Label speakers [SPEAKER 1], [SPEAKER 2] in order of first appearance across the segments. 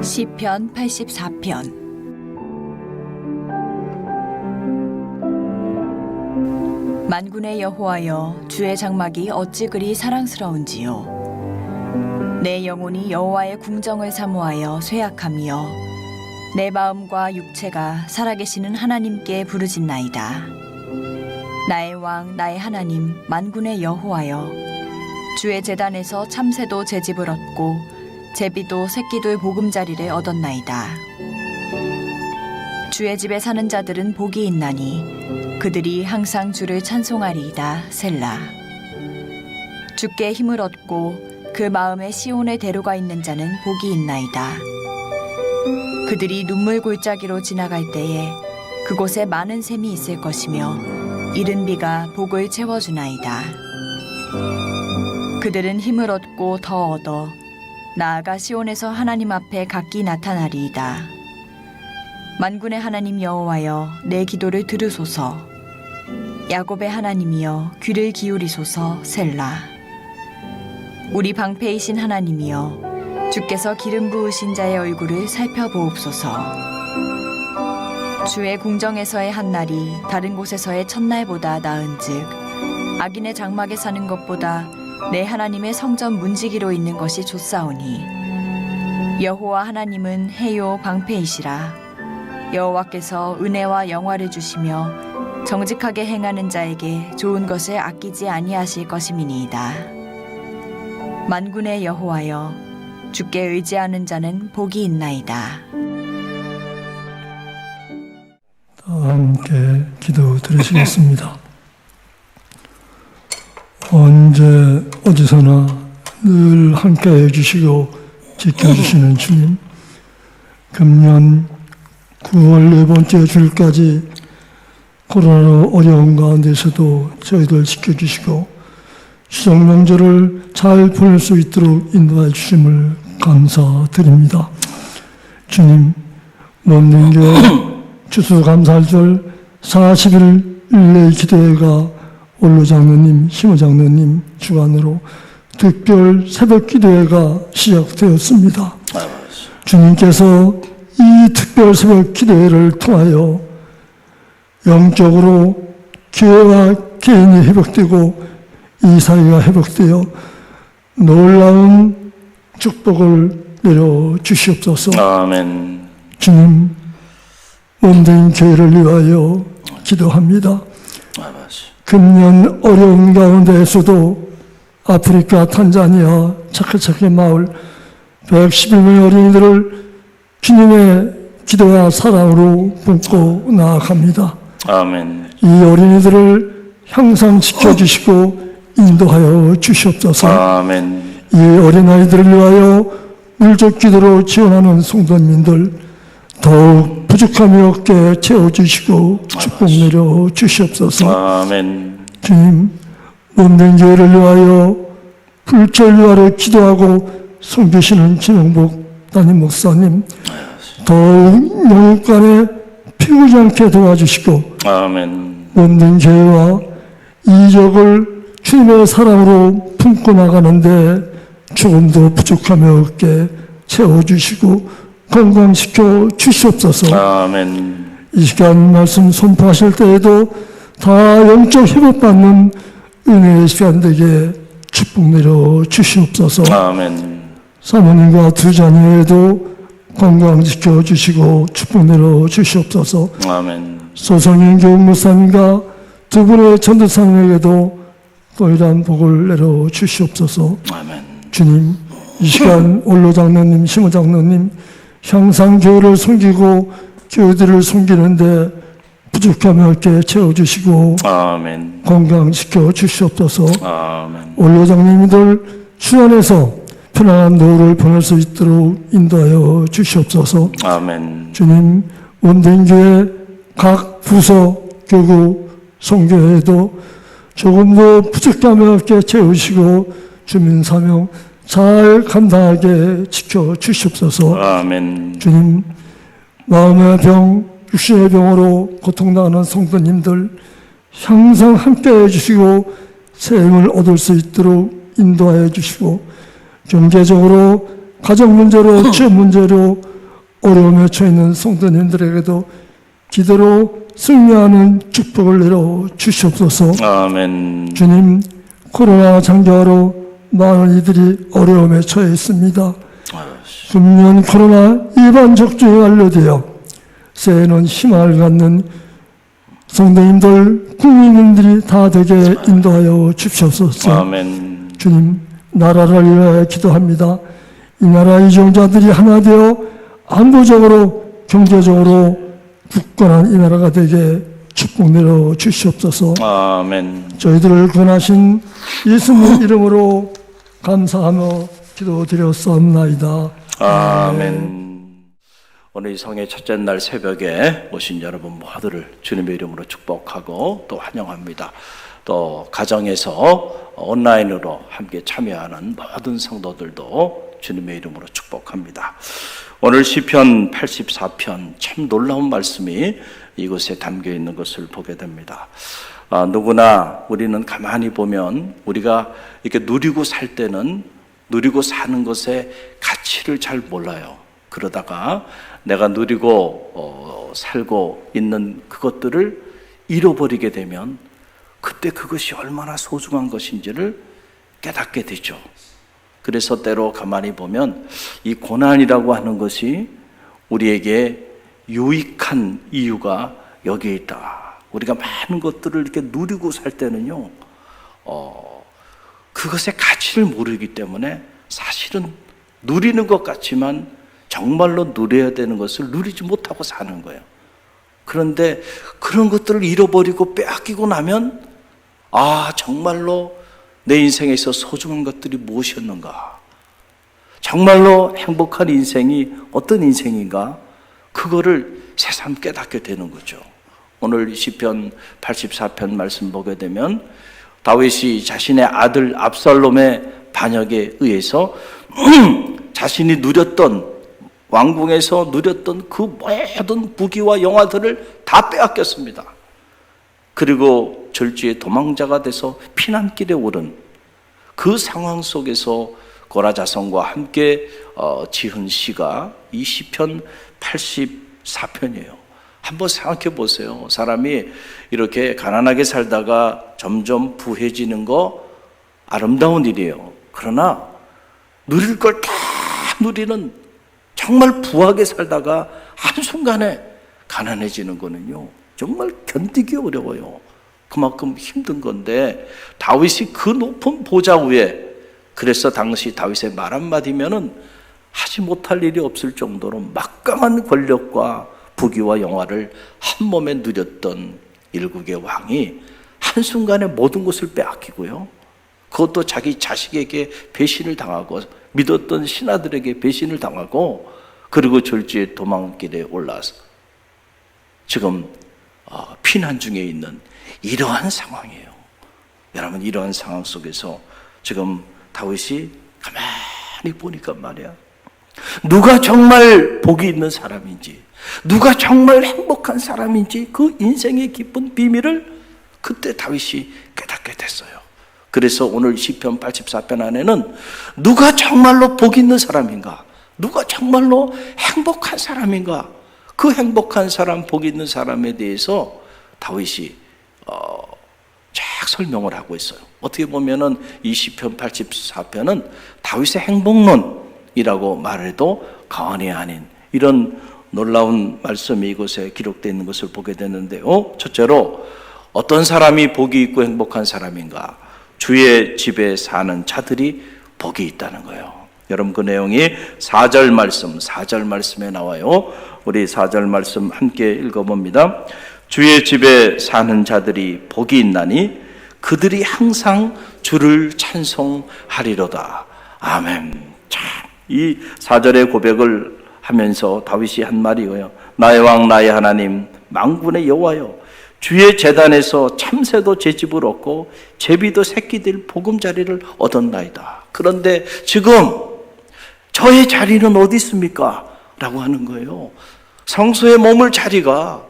[SPEAKER 1] 시편 84편. 만군의 여호와여, 주의 장막이 어찌 그리 사랑스러운지요. 내 영혼이 여호와의 궁정을 사모하여 쇠약하며 내 마음과 육체가 살아계시는 하나님께 부르짖나이다. 나의 왕, 나의 하나님, 만군의 여호와여, 주의 제단에서 참새도 제 집을 얻고 제비도 새끼들 보금자리를 얻었나이다. 주의 집에 사는 자들은 복이 있나니 그들이 항상 주를 찬송하리이다. 셀라. 주께 힘을 얻고 그 마음에 시온의 대로가 있는 자는 복이 있나이다. 그들이 눈물 골짜기로 지나갈 때에 그곳에 많은 샘이 있을 것이며 이른 비가 복을 채워주나이다. 그들은 힘을 얻고 더 얻어 나아가 시온에서 하나님 앞에 각기 나타나리이다. 만군의 하나님 여호와여, 내 기도를 들으소서. 야곱의 하나님이여, 귀를 기울이소서. 셀라. 우리 방패이신 하나님이여, 주께서 기름 부으신 자의 얼굴을 살펴보옵소서. 주의 궁정에서의 한날이 다른 곳에서의 첫날보다 나은즉 악인의 장막에 사는 것보다 내 하나님의 성전 문지기로 있는 것이 좋사오니 여호와 하나님은 해요 방패이시라. 여호와께서 은혜와 영화를 주시며 정직하게 행하는 자에게 좋은 것을 아끼지 아니하실 것임이니이다. 만군의 여호와여, 주께 의지하는 자는 복이 있나이다.
[SPEAKER 2] 함께 기도 드리시겠습니다. 언제 어디서나 늘 함께 해주시고 지켜주시는 주님, 금년 9월 네 번째 주일까지 코로나로 어려운 가운데서도 저희들 지켜주시고 추석 명절을 잘 보낼 수 있도록 인도해 주심을 감사드립니다. 주님, 먼민교회 추수감사절 40일 릴레이 기도회가 원로 장로님, 심호 장로님 주관으로 특별 새벽 기도회가 시작되었습니다. 주님께서 이 특별 새벽 기도회를 통하여 영적으로 교회와 개인이 회복되고 이 사회가 회복되어 놀라운 축복을 내려주시옵소서.
[SPEAKER 3] 아멘.
[SPEAKER 2] 주님, 몸된 교회를 위하여 기도합니다. 금년 어려운 가운데에서도 아프리카 탄자니아 차케차케 마을 111명의 어린이들을 주님의 기도와 사랑으로 품고 나아갑니다.
[SPEAKER 3] 아멘.
[SPEAKER 2] 이 어린이들을 항상 지켜주시고 인도하여 주시옵소서.
[SPEAKER 3] 아멘.
[SPEAKER 2] 이 어린아이들을 위하여 물적 기도로 지원하는 성도님들 더욱 부족함이 없게 채워주시고 축복 내려 주시옵소서.
[SPEAKER 3] 아멘.
[SPEAKER 2] 주님, 몸된 교회를 위하여 불철주야로 기도하고 섬기시는 진영복 담임 목사님 더욱 영육간에 피우지 않게 도와주시고
[SPEAKER 3] 아멘.
[SPEAKER 2] 몸된 교회와 이적을 주님의 사랑으로 품고 나가는데 조금도 부족함이 없게 채워주시고 건강시켜 주시옵소서.
[SPEAKER 3] 아멘.
[SPEAKER 2] 이 시간 말씀 선포하실 때에도 다 영적 회복받는 은혜의 시간 되게 축복 내려 주시옵소서.
[SPEAKER 3] 아멘.
[SPEAKER 2] 사모님과 두 자녀에도 건강시켜 주시고 축복 내려 주시옵소서.
[SPEAKER 3] 아멘.
[SPEAKER 2] 소성인 교육 목사님과 두 분의 전도사님에게도 또이러한 복을 내려 주시옵소서.
[SPEAKER 3] 아멘.
[SPEAKER 2] 주님, 이 시간 원로 장로님, 심호 장로님 항상 교회를 섬기고 교회들을 섬기는데 부족함이 없게 채워주시고
[SPEAKER 3] 아멘.
[SPEAKER 2] 건강시켜 주시옵소서.
[SPEAKER 3] 아멘.
[SPEAKER 2] 원로 장로님들 주 안에서 편안한 노후를 보낼 수 있도록 인도하여 주시옵소서.
[SPEAKER 3] 아멘.
[SPEAKER 2] 주님, 원den교회 각 부서, 교구, 성교회도 조금도 부족함이 없게 채우시고 주민 사명 잘 감당하게 지켜주시옵소서.
[SPEAKER 3] 아멘.
[SPEAKER 2] 주님, 마음의 병, 육신의 병으로 고통당하는 성도님들 항상 함께 해주시고 새 힘을 얻을 수 있도록 인도하여 주시고 경제적으로 가정 문제로 취업 문제로 어려움에 처해 있는 성도님들에게도 기도로 승리하는 축복을 내려 주시옵소서.
[SPEAKER 3] 아멘.
[SPEAKER 2] 주님, 코로나 장기화로 많은 이들이 어려움에 처해 있습니다. 금년 코로나 일반 접종이 완료되어 새해는 희망을 갖는 성도님들, 국민들이 다 되게 인도하여 주시옵소서.
[SPEAKER 3] 아멘.
[SPEAKER 2] 주님, 나라를 위하여 기도합니다. 이 나라 이종자들이 하나 되어 안보적으로, 경제적으로 굳건한 이 나라가 되게 축복 내려 주시옵소서.
[SPEAKER 3] 아멘.
[SPEAKER 2] 저희들을 구원하신 예수님 이름으로 감사하며 기도드렸사옵나이다.
[SPEAKER 3] 아멘. 오늘 이 성의 첫째 날 새벽에 오신 여러분 모두를 주님의 이름으로 축복하고 또 환영합니다. 또 가정에서 온라인으로 함께 참여하는 모든 성도들도 주님의 이름으로 축복합니다. 오늘 시편 84편 참 놀라운 말씀이 이곳에 담겨 있는 것을 보게 됩니다. 누구나 우리는 가만히 보면 우리가 이렇게 누리고 살 때는 누리고 사는 것의 가치를 잘 몰라요. 그러다가 내가 누리고 살고 있는 그것들을 잃어버리게 되면 그때 그것이 얼마나 소중한 것인지를 깨닫게 되죠. 그래서 때로 가만히 보면 이 고난이라고 하는 것이 우리에게 유익한 이유가 여기에 있다. 우리가 많은 것들을 이렇게 누리고 살 때는요, 그것의 가치를 모르기 때문에 사실은 누리는 것 같지만 정말로 누려야 되는 것을 누리지 못하고 사는 거예요. 그런데 그런 것들을 잃어버리고 빼앗기고 나면 정말로 내 인생에서 소중한 것들이 무엇이었는가? 정말로 행복한 인생이 어떤 인생인가? 그거를 새삼 깨닫게 되는 거죠. 오늘 시편 84편 말씀 보게 되면 다윗이 자신의 아들 압살롬의 반역에 의해서 자신이 누렸던 왕궁에서 누렸던 그 모든 부귀와 영화들을 다 빼앗겼습니다. 그리고 절주의 도망자가 돼서 피난길에 오른 그 상황 속에서 고라자성과 함께 지은 시가 이 시편 84편이에요. 한번 생각해 보세요. 사람이 이렇게 가난하게 살다가 점점 부해지는 거 아름다운 일이에요. 그러나 누릴 걸 다 누리는 정말 부하게 살다가 한순간에 가난해지는 거는요, 정말 견디기 어려워요. 그만큼 힘든 건데 다윗이 그 높은 보좌 위에, 그래서 당시 다윗의 말 한마디면은 하지 못할 일이 없을 정도로 막강한 권력과 부귀와 영화를 한 몸에 누렸던 일국의 왕이 한순간에 모든 것을 빼앗기고요, 그것도 자기 자식에게 배신을 당하고 믿었던 신하들에게 배신을 당하고, 그리고 절주의 도망길에 올라서 지금 피난 중에 있는 이러한 상황이에요. 여러분, 이러한 상황 속에서 지금 다윗이 가만히 보니까 말이야, 누가 정말 복이 있는 사람인지, 누가 정말 행복한 사람인지 그 인생의 깊은 비밀을 그때 다윗이 깨닫게 됐어요. 그래서 오늘 시편 84편 안에는 누가 정말로 복 있는 사람인가, 누가 정말로 행복한 사람인가, 그 행복한 사람, 복 있는 사람에 대해서 다윗이 쫙 설명을 하고 있어요. 어떻게 보면은 이 시편 84편은 다윗의 행복론이라고 말해도 과언이 아닌 이런 놀라운 말씀이 이곳에 기록되어 있는 것을 보게 되는데요. 첫째로 어떤 사람이 복이 있고 행복한 사람인가? 주의 집에 사는 자들이 복이 있다는 거예요. 여러분, 그 내용이 4절 말씀에 나와요. 우리 4절 말씀 함께 읽어봅니다. 주의 집에 사는 자들이 복이 있나니 그들이 항상 주를 찬송하리로다. 아멘. 참, 이 4절의 고백을 하면서 다윗이 한 말이에요. 나의 왕 나의 하나님 만군의 여호와여, 주의 제단에서 참새도 제 집을 얻고 제비도 새끼들 보금자리를 얻었나이다. 그런데 지금 저의 자리는 어디 있습니까? 라고 하는 거예요. 성소에 머물 자리가,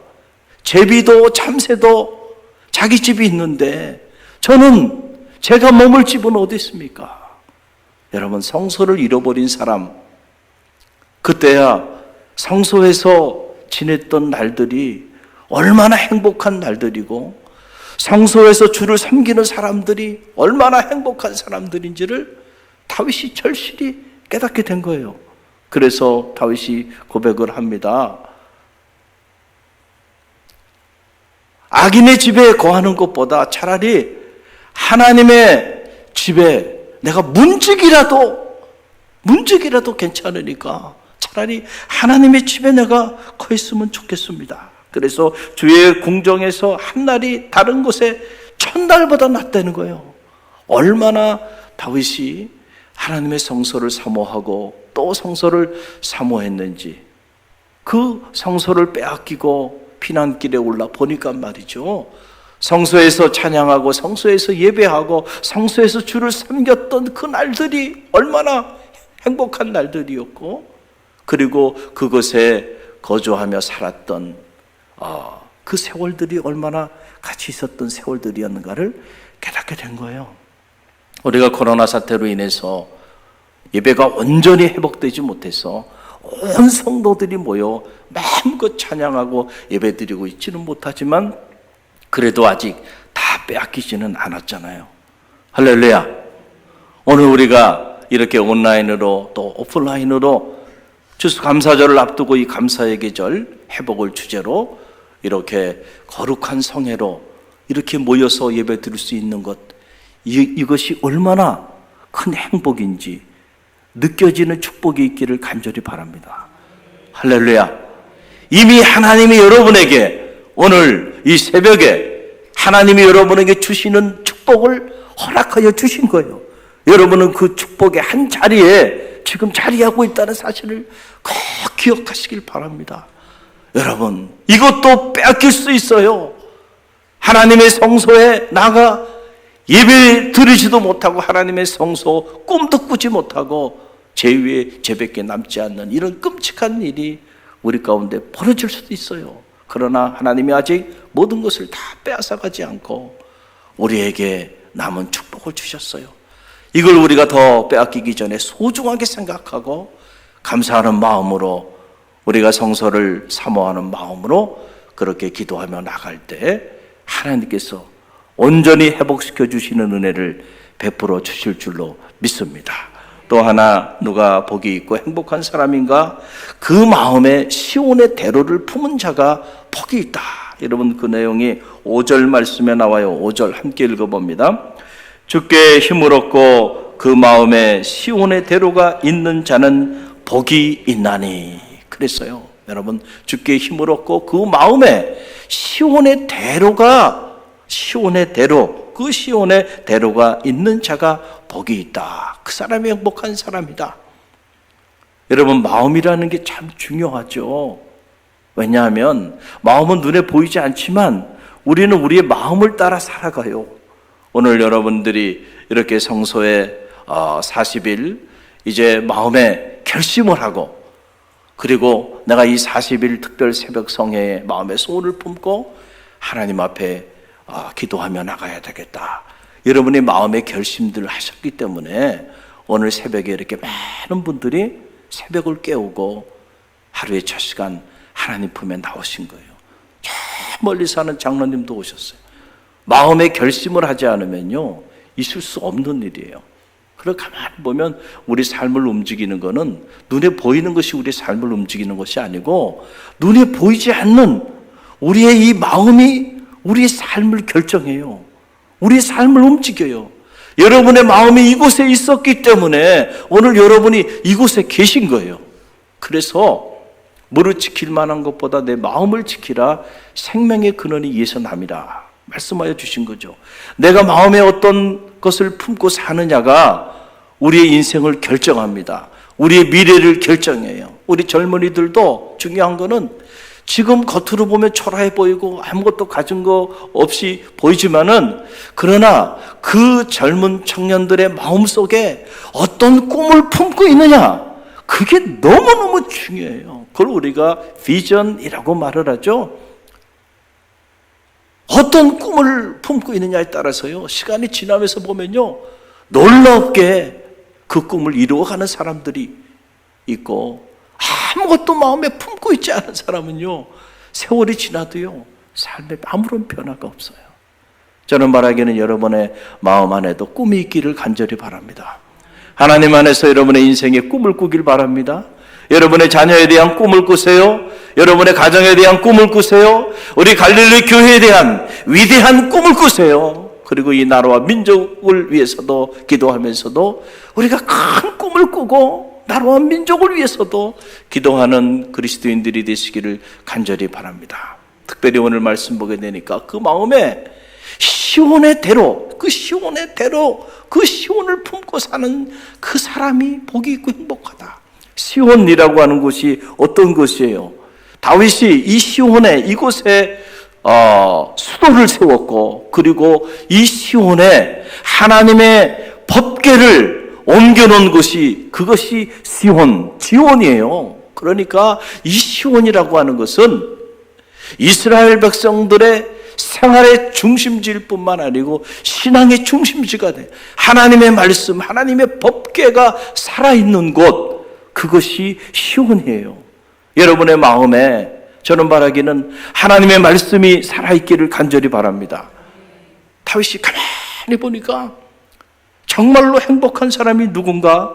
[SPEAKER 3] 제비도 참새도 자기 집이 있는데 제가 머물 집은 어디 있습니까? 여러분, 성소를 잃어버린 사람, 그때야 성소에서 지냈던 날들이 얼마나 행복한 날들이고 성소에서 주를 섬기는 사람들이 얼마나 행복한 사람들인지를 다윗이 절실히 깨닫게 된 거예요. 그래서 다윗이 고백을 합니다. 악인의 집에 거하는 것보다 차라리 하나님의 집에 내가 문지기라도 괜찮으니까 차라리 하나님의 집에 내가 거했으면 좋겠습니다. 그래서 주의 궁정에서 한 날이 다른 곳에 1000달보다 낫다는 거예요. 얼마나 다윗이 하나님의 성소를 사모하고 또 성소를 사모했는지, 그 성소를 빼앗기고 피난길에 올라 보니까 말이죠, 성소에서 찬양하고 성소에서 예배하고 성소에서 주를 섬겼던 그 날들이 얼마나 행복한 날들이었고, 그리고 그곳에 거주하며 살았던 그 세월들이 얼마나 같이 있었던 세월들이었는가를 깨닫게 된 거예요. 우리가 코로나 사태로 인해서 예배가 온전히 회복되지 못해서 온 성도들이 모여 마음껏 찬양하고 예배드리고 있지는 못하지만 그래도 아직 다 빼앗기지는 않았잖아요. 할렐루야. 오늘 우리가 이렇게 온라인으로 또 오프라인으로 추수감사절을 앞두고 이 감사의 계절 회복을 주제로 이렇게 거룩한 성회로 이렇게 모여서 예배 드릴 수 있는 것, 이것이 얼마나 큰 행복인지 느껴지는 축복이 있기를 간절히 바랍니다. 할렐루야. 이미 하나님이 여러분에게 오늘 이 새벽에 하나님이 여러분에게 주시는 축복을 허락하여 주신 거예요. 여러분은 그 축복의 한 자리에 지금 자리하고 있다는 사실을 꼭 기억하시길 바랍니다. 여러분, 이것도 빼앗길 수 있어요. 하나님의 성소에 나가 예배 드리지도 못하고 하나님의 성소 꿈도 꾸지 못하고 제 위에 제밖에 남지 않는 이런 끔찍한 일이 우리 가운데 벌어질 수도 있어요. 그러나 하나님이 아직 모든 것을 다 빼앗아가지 않고 우리에게 남은 축복을 주셨어요. 이걸 우리가 더 빼앗기기 전에 소중하게 생각하고 감사하는 마음으로, 우리가 성소를 사모하는 마음으로 그렇게 기도하며 나갈 때 하나님께서 온전히 회복시켜 주시는 은혜를 베풀어 주실 줄로 믿습니다. 또 하나, 누가 복이 있고 행복한 사람인가? 그 마음에 시온의 대로를 품은 자가 복이 있다. 여러분, 그 내용이 5절 말씀에 나와요. 5절 함께 읽어봅니다. 주께 힘을 얻고 그 마음에 시온의 대로가 있는 자는 복이 있나니. 그랬어요. 여러분, 주께 힘을 얻고 그 마음에 시온의 대로가 있는 자가 복이 있다. 그 사람이 행복한 사람이다. 여러분, 마음이라는 게 참 중요하죠. 왜냐하면 마음은 눈에 보이지 않지만 우리는 우리의 마음을 따라 살아가요. 오늘 여러분들이 이렇게 성소에 40일 이제 마음에 결심을 하고, 그리고 내가 이 40일 특별 새벽 성회에 마음의 소원을 품고 하나님 앞에 기도하며 나가야 되겠다. 여러분이 마음의 결심들을 하셨기 때문에 오늘 새벽에 이렇게 많은 분들이 새벽을 깨우고 하루의 첫 시간 하나님 품에 나오신 거예요. 저 멀리 사는 장로님도 오셨어요. 마음의 결심을 하지 않으면요, 있을 수 없는 일이에요. 그리고 가만히 보면 우리 삶을 움직이는 거는 눈에 보이는 것이 우리 삶을 움직이는 것이 아니고 눈에 보이지 않는 우리의 이 마음이 우리의 삶을 결정해요. 우리의 삶을 움직여요. 여러분의 마음이 이곳에 있었기 때문에 오늘 여러분이 이곳에 계신 거예요. 그래서 무릇 지킬 만한 것보다 내 마음을 지키라. 생명의 근원이 이에서 남이라 말씀하여 주신 거죠. 내가 마음에 어떤 것을 품고 사느냐가 우리의 인생을 결정합니다. 우리의 미래를 결정해요. 우리 젊은이들도 중요한 거는 지금 겉으로 보면 초라해 보이고 아무것도 가진 거 없이 보이지만은, 그러나 그 젊은 청년들의 마음속에 어떤 꿈을 품고 있느냐, 그게 너무너무 중요해요. 그걸 우리가 비전이라고 말을 하죠. 어떤 꿈을 품고 있느냐에 따라서요, 시간이 지나면서 보면요, 놀랍게 그 꿈을 이루어가는 사람들이 있고, 아무것도 마음에 품고 있지 않은 사람은요, 세월이 지나도요, 삶에 아무런 변화가 없어요. 저는 말하기는 여러분의 마음 안에도 꿈이 있기를 간절히 바랍니다. 하나님 안에서 여러분의 인생에 꿈을 꾸길 바랍니다. 여러분의 자녀에 대한 꿈을 꾸세요. 여러분의 가정에 대한 꿈을 꾸세요. 우리 갈릴리 교회에 대한 위대한 꿈을 꾸세요. 그리고 이 나라와 민족을 위해서도 기도하면서도 우리가 큰 꿈을 꾸고 나라와 민족을 위해서도 기도하는 그리스도인들이 되시기를 간절히 바랍니다. 특별히 오늘 말씀 보게 되니까 그 마음에 시온의 대로, 그 시온의 대로, 그 시온을 품고 사는 그 사람이 복이 있고 행복하다. 시온이라고 하는 곳이 어떤 곳이에요? 다윗이 이 시온에, 이곳에 수도를 세웠고, 그리고 이 시온에 하나님의 법궤를 옮겨놓은 곳이, 그것이 지온이에요. 그러니까 이 시온이라고 하는 것은 이스라엘 백성들의 생활의 중심지일 뿐만 아니고 신앙의 중심지가 돼. 하나님의 말씀, 하나님의 법궤가 살아있는 곳, 그것이 시온이에요. 여러분의 마음에 저는 바라기는 하나님의 말씀이 살아있기를 간절히 바랍니다. 다윗이 가만히 보니까 정말로 행복한 사람이 누군가?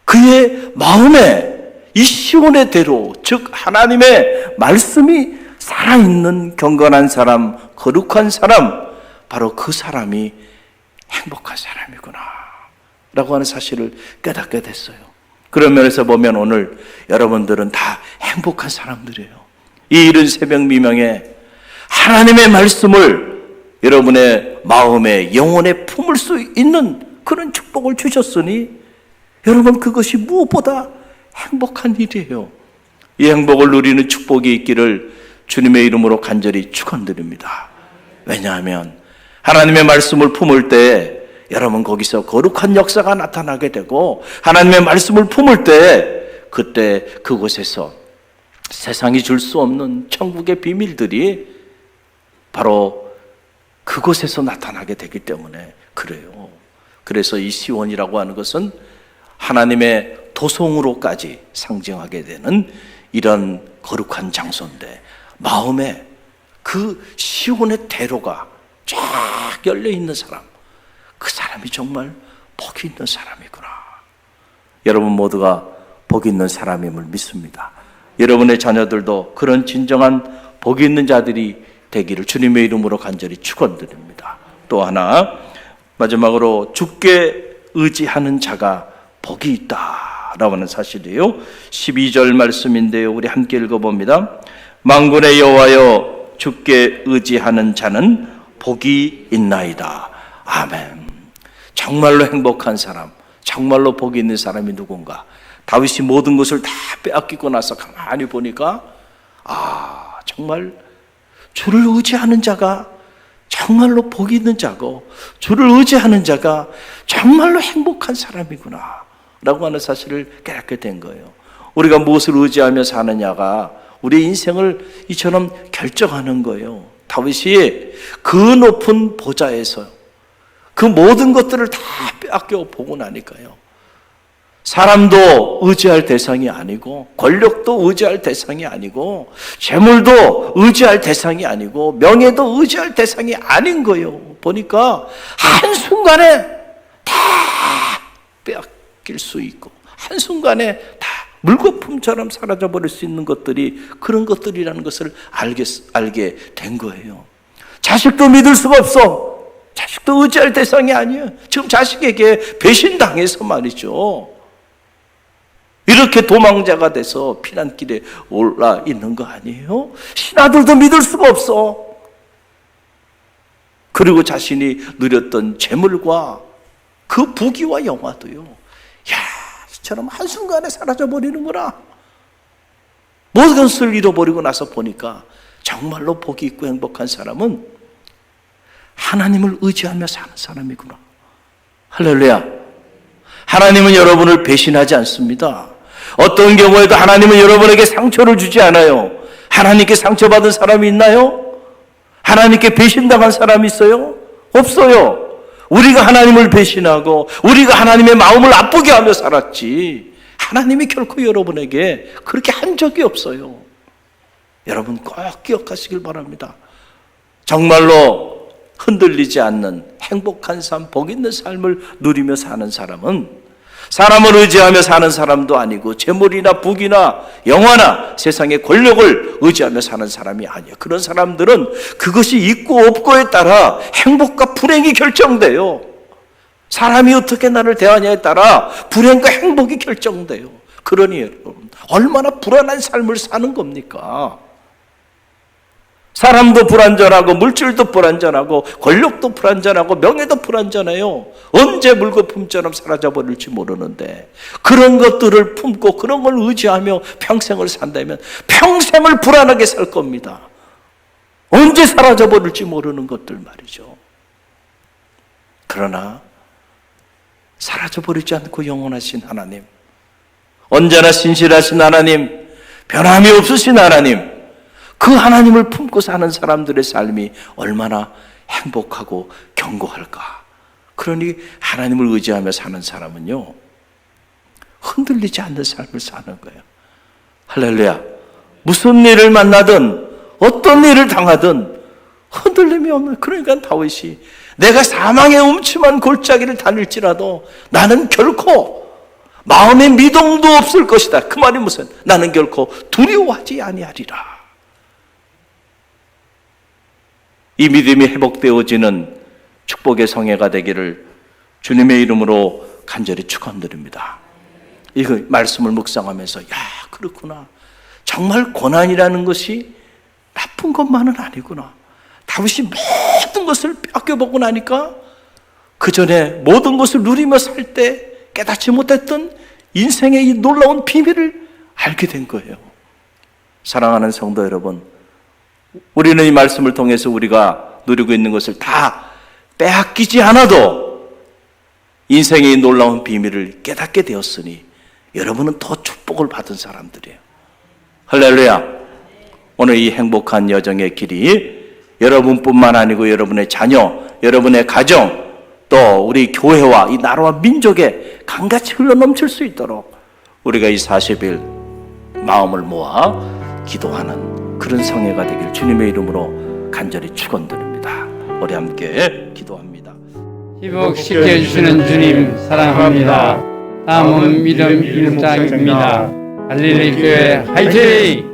[SPEAKER 3] 그의 마음에 이 시온의 대로, 즉 하나님의 말씀이 살아있는 경건한 사람, 거룩한 사람, 바로 그 사람이 행복한 사람이구나 라고 하는 사실을 깨닫게 됐어요. 그런 면에서 보면 오늘 여러분들은 다 행복한 사람들이에요. 이 이른 새벽 미명에 하나님의 말씀을 여러분의 마음에, 영혼에 품을 수 있는 그런 축복을 주셨으니 여러분, 그것이 무엇보다 행복한 일이에요. 이 행복을 누리는 축복이 있기를 주님의 이름으로 간절히 축원드립니다. 왜냐하면 하나님의 말씀을 품을 때 여러분, 거기서 거룩한 역사가 나타나게 되고, 하나님의 말씀을 품을 때 그때 그곳에서 세상이 줄 수 없는 천국의 비밀들이 바로 그곳에서 나타나게 되기 때문에 그래요. 그래서 이 시온이라고 하는 것은 하나님의 도성으로까지 상징하게 되는 이런 거룩한 장소인데, 마음에 그 시온의 대로가 쫙 열려있는 사람, 그 사람이 정말 복이 있는 사람이구나. 여러분 모두가 복이 있는 사람임을 믿습니다. 여러분의 자녀들도 그런 진정한 복이 있는 자들이 되기를 주님의 이름으로 간절히 축원드립니다. 또 하나, 마지막으로 주께 의지하는 자가 복이 있다라고 하는 사실이에요. 12절 말씀인데요, 우리 함께 읽어봅니다. 만군의 여호와여, 주께 의지하는 자는 복이 있나이다. 아멘. 정말로 행복한 사람, 정말로 복이 있는 사람이 누군가? 다윗이 모든 것을 다 빼앗기고 나서 가만히 보니까 정말 주를 의지하는 자가 정말로 복이 있는 자고, 주를 의지하는 자가 정말로 행복한 사람이구나 라고 하는 사실을 깨닫게 된 거예요. 우리가 무엇을 의지하며 사느냐가 우리 인생을 이처럼 결정하는 거예요. 다윗이 그 높은 보좌에서 그 모든 것들을 다 빼앗겨 보고 나니까요, 사람도 의지할 대상이 아니고, 권력도 의지할 대상이 아니고, 재물도 의지할 대상이 아니고, 명예도 의지할 대상이 아닌 거예요. 보니까 한순간에 다 빼앗길 수 있고, 한순간에 다 물거품처럼 사라져버릴 수 있는 것들이 그런 것들이라는 것을 알게 된 거예요. 자식도 믿을 수가 없어. 자식도 의지할 대상이 아니에요. 지금 자식에게 배신당해서 말이죠, 이렇게 도망자가 돼서 피난길에 올라 있는 거 아니에요? 신하들도 믿을 수가 없어. 그리고 자신이 누렸던 재물과 그 부귀와 영화도요, 이처럼 한순간에 사라져버리는구나. 모든 것을 잃어버리고 나서 보니까 정말로 복이 있고 행복한 사람은 하나님을 의지하며 사는 사람이구나. 할렐루야. 하나님은 여러분을 배신하지 않습니다. 어떤 경우에도 하나님은 여러분에게 상처를 주지 않아요. 하나님께 상처받은 사람이 있나요? 하나님께 배신당한 사람이 있어요? 없어요. 우리가 하나님을 배신하고 우리가 하나님의 마음을 아프게 하며 살았지, 하나님이 결코 여러분에게 그렇게 한 적이 없어요. 여러분 꼭 기억하시길 바랍니다. 정말로 흔들리지 않는 행복한 삶, 복 있는 삶을 누리며 사는 사람은 사람을 의지하며 사는 사람도 아니고 재물이나 부귀나 영화나 세상의 권력을 의지하며 사는 사람이 아니에요. 그런 사람들은 그것이 있고 없고에 따라 행복과 불행이 결정돼요. 사람이 어떻게 나를 대하냐에 따라 불행과 행복이 결정돼요. 그러니 여러분, 얼마나 불안한 삶을 사는 겁니까? 사람도 불안전하고 물질도 불안전하고 권력도 불안전하고 명예도 불안전해요. 언제 물거품처럼 사라져버릴지 모르는데 그런 것들을 품고 그런 걸 의지하며 평생을 산다면 평생을 불안하게 살 겁니다. 언제 사라져버릴지 모르는 것들 말이죠. 그러나 사라져버리지 않고 영원하신 하나님, 언제나 신실하신 하나님, 변함이 없으신 하나님, 그 하나님을 품고 사는 사람들의 삶이 얼마나 행복하고 견고할까. 그러니 하나님을 의지하며 사는 사람은요, 흔들리지 않는 삶을 사는 거예요. 할렐루야. 무슨 일을 만나든 어떤 일을 당하든 흔들림이 없는. 그러니까 다윗이 내가 사망의 음침한 골짜기를 다닐지라도 나는 결코 마음에 미동도 없을 것이다. 그 말이 무슨? 나는 결코 두려워하지 아니하리라. 이 믿음이 회복되어지는 축복의 성회가 되기를 주님의 이름으로 간절히 축원드립니다. 이거 말씀을 묵상하면서 야, 그렇구나. 정말 고난이라는 것이 나쁜 것만은 아니구나. 다윗이 모든 것을 뺏겨보고 나니까 그 전에 모든 것을 누리며 살 때 깨닫지 못했던 인생의 이 놀라운 비밀을 알게 된 거예요. 사랑하는 성도 여러분, 우리는 이 말씀을 통해서 우리가 누리고 있는 것을 다 빼앗기지 않아도 인생의 놀라운 비밀을 깨닫게 되었으니 여러분은 더 축복을 받은 사람들이에요. 할렐루야. 오늘 이 행복한 여정의 길이 여러분뿐만 아니고 여러분의 자녀, 여러분의 가정, 또 우리 교회와 이 나라와 민족에 강같이 흘러넘칠 수 있도록 우리가 이 40일 마음을 모아 기도하는 그런 성회가 되길 주님의 이름으로 간절히 축원드립니다. 우리 함께 기도합니다.
[SPEAKER 4] 회복시켜주시는 주님 사랑합니다. 다음은 믿음 일장입니다. 갈릴리 교회 화이팅!